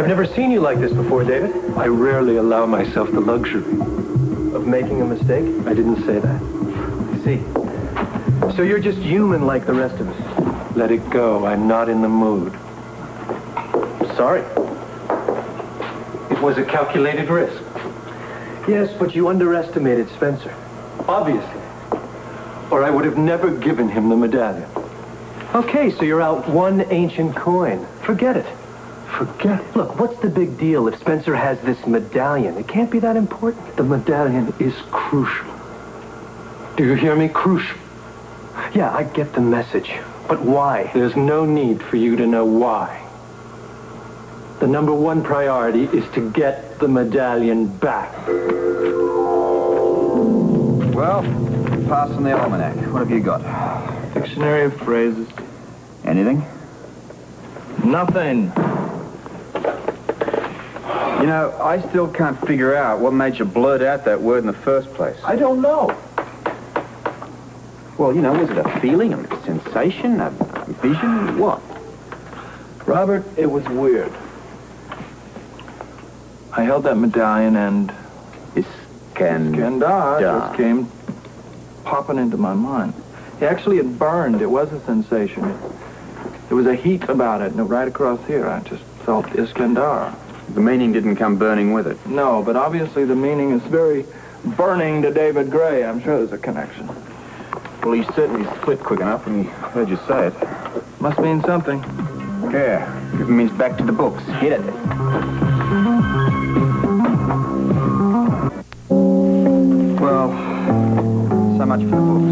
I've never seen you like this before, David. I rarely allow myself the luxury. Of making a mistake? I didn't say that. I see. So you're just human like the rest of us. Let it go. I'm not in the mood. Sorry. It was a calculated risk. Yes, but you underestimated Spencer. Obviously. Or I would have never given him the medallion. Okay, so you're out one ancient coin. Forget it. Forget it. Look, what's the big deal if Spencer has this medallion? It can't be that important. The medallion is crucial. Do you hear me? Crucial. Yeah, I get the message. But why? There's no need for you to know why. The number one priority is to get the medallion back. Well, passing the almanac. What have you got? Dictionary of phrases. Anything? Nothing. You know, I still can't figure out what made you blurt out that word in the first place. I don't know. Well, you know, was it a feeling, a sensation, a vision? What? Robert, it was weird. I held that medallion and Iskandar just came popping into my mind. Actually, it burned. It was a sensation. There was a heat about it, and right across here, I just felt Iskandar. The meaning didn't come burning with it. No, but obviously the meaning is very burning to David Gray. I'm sure there's a connection. Well, he certainly split quick enough when he heard you say it. Must mean something. Yeah, it means back to the books. Hit it. Well, so much for the books.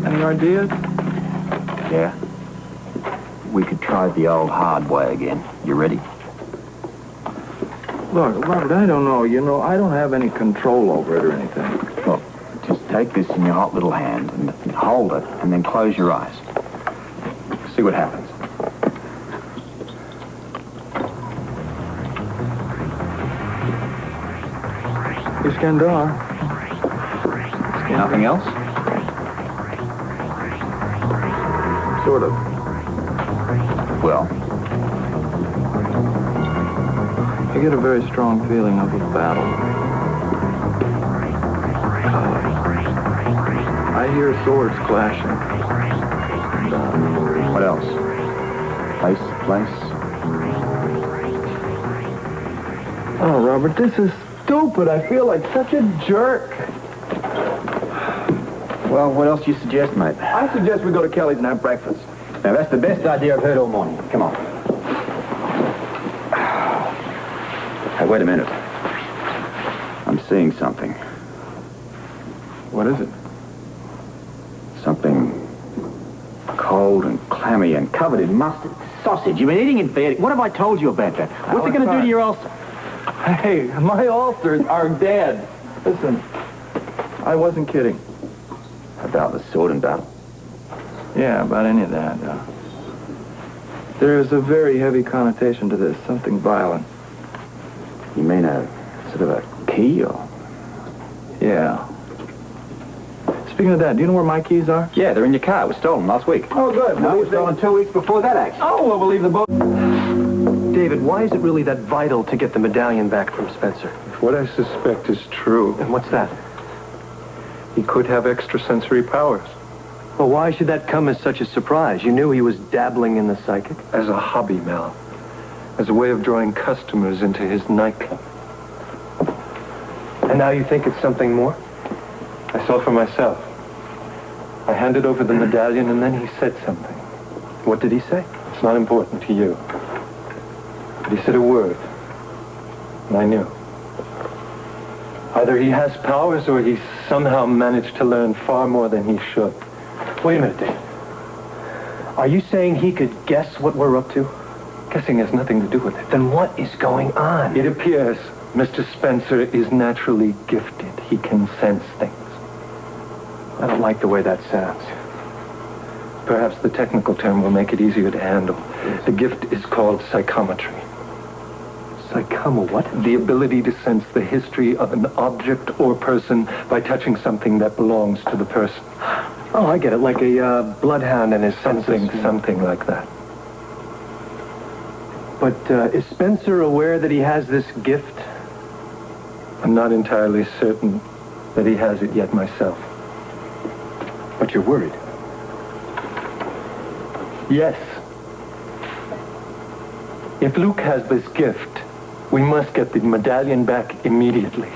Any ideas? Yeah. We could try the old hard way again. You ready? Look, Robert, I don't know. You know, I don't have any control over it or anything. Look, just take this in your hot little hand and hold it, and then close your eyes. See what happens. Iskandar. Nothing else? Sort of. Well, I get a very strong feeling of a battle. I hear swords clashing. And, what else? Place? Oh, Robert, this is stupid. I feel like such a jerk. Well, what else do you suggest, mate? I suggest we go to Kelly's and have breakfast. Now, that's the best idea I've heard all morning. Come on. Hey, wait a minute. I'm seeing something. What is it? Something cold and clammy and covered in mustard. Sausage. You've been eating it for... What have I told you about that? What's it going to do to your ulcer? Hey, my ulcers are dead. Listen, I wasn't kidding. About the sword and battle? Yeah, about any of that. There's a very heavy connotation to this, something violent. You mean a sort of a key or... Yeah. Speaking of that, do you know where my keys are? Yeah, they're in your car. It was stolen last week. Oh, good. No, it was stolen 2 weeks before that, actually. Oh, well, we'll leave the boat. David, why is it really that vital to get the medallion back from Spencer? If what I suspect is true, And what's that? he could have extrasensory powers. Well, why should that come as such a surprise? You knew he was dabbling in the psychic. As a hobby, Mel. As a way of drawing customers into his nightclub. And now you think it's something more? I saw for myself. I handed over the medallion and then he said something. What did he say? It's not important to you. But he said a word. And I knew. Either he has powers or he's somehow managed to learn far more than he should. Wait a minute, Dave. Are you saying he could guess what we're up to? Guessing has nothing to do with it. Then what is going on? It appears Mr. Spencer is naturally gifted. He can sense things. I don't like the way that sounds. Perhaps the technical term will make it easier to handle. The gift is called psychometry. What? The ability to sense the history of an object or person by touching something that belongs to the person. Oh, I get it. Like a bloodhound and his senses. Something like that. But is Spencer aware that he has this gift? I'm not entirely certain that he has it yet myself. But you're worried. Yes. If Luke has this gift, we must get the medallion back immediately.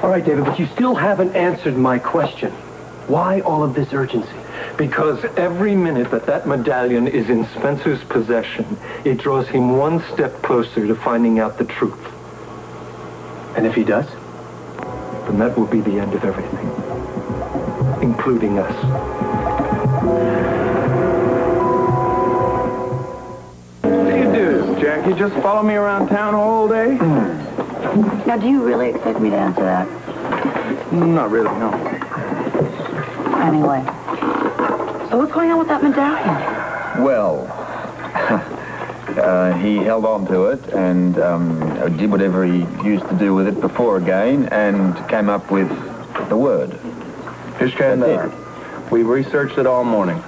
All right, David, but you still haven't answered my question. Why all of this urgency? Because every minute that medallion is in Spencer's possession, it draws him one step closer to finding out the truth. And if he does? Then that will be the end of everything, including us. What do you do, Jackie? Just follow me around town all day? Now, do you really expect me to answer that? Not really, no. Anyway. So what's going on with that medallion? Well, he held on to it and did whatever he used to do with it before again and came up with the word. Iskandar. We researched it all morning.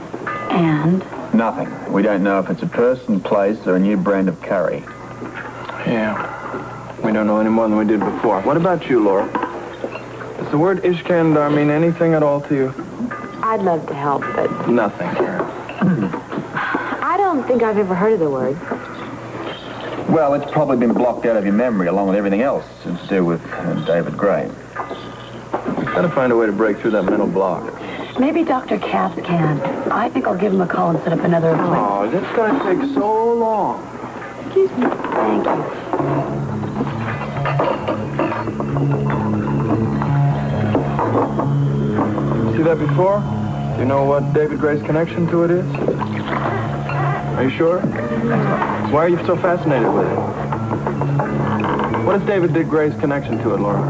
And? Nothing. We don't know if it's a person, place, or a new brand of curry. Yeah. We don't know any more than we did before. What about you, Laura? Does the word Iskandar mean anything at all to you? I'd love to help, but Nothing. I don't think I've ever heard of the word. Well, it's probably been blocked out of your memory along with everything else to do with David Gray. We've got to find a way to break through that mental block. Maybe Dr. Katz can. I think I'll give him a call and set up another appointment. Oh, that's going to take so long. Excuse me. Thank you. See that before? Do you know what David Gray's connection to it is? Are you sure? Why are you so fascinated with it? What is David Gray's connection to it, Laura?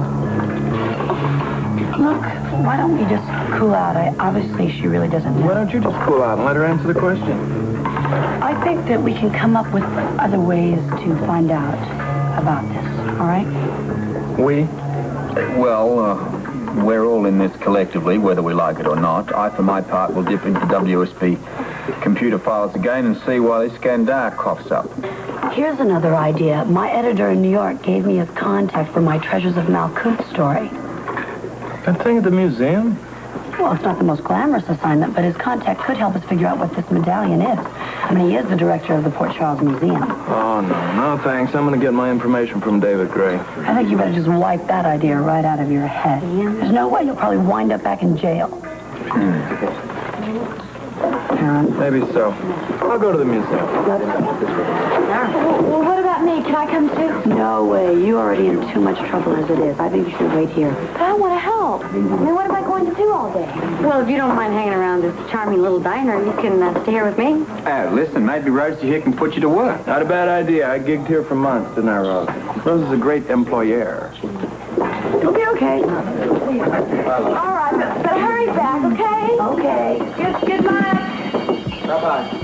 Look, why don't we just cool out? Obviously, she really doesn't know. Why don't you just cool out and let her answer the question? I think that we can come up with other ways to find out about this, all right? We? Well, we're all in this collectively, whether we like it or not. I, for my part, will dip into WSB computer files again and see why Iskandar coughs up. Here's another idea. My editor in New York gave me his contact for my Treasures of Malkuth story. That thing at the museum? Well, it's not the most glamorous assignment, but his contact could help us figure out what this medallion is. I mean, he is the director of the Port Charles Museum. Oh, no, thanks. I'm going to get my information from David Gray. I think you better just wipe that idea right out of your head. There's no way you'll probably wind up back in jail. Aaron. Maybe so. I'll go to the museum. Well, what about me? Can I come too? No way. You're already in too much trouble as it is. I think you should wait here. But I want to help. I mean, what am I going to do all day? Well, if you don't mind hanging around this charming little diner, you can stay here with me. Listen, maybe Rosie here can put you to work. Not a bad idea. I gigged here for months, didn't I, Rose? Rose is a great employer. It'll be okay. All right, but hurry back, okay? Okay. Good luck. Bye-bye.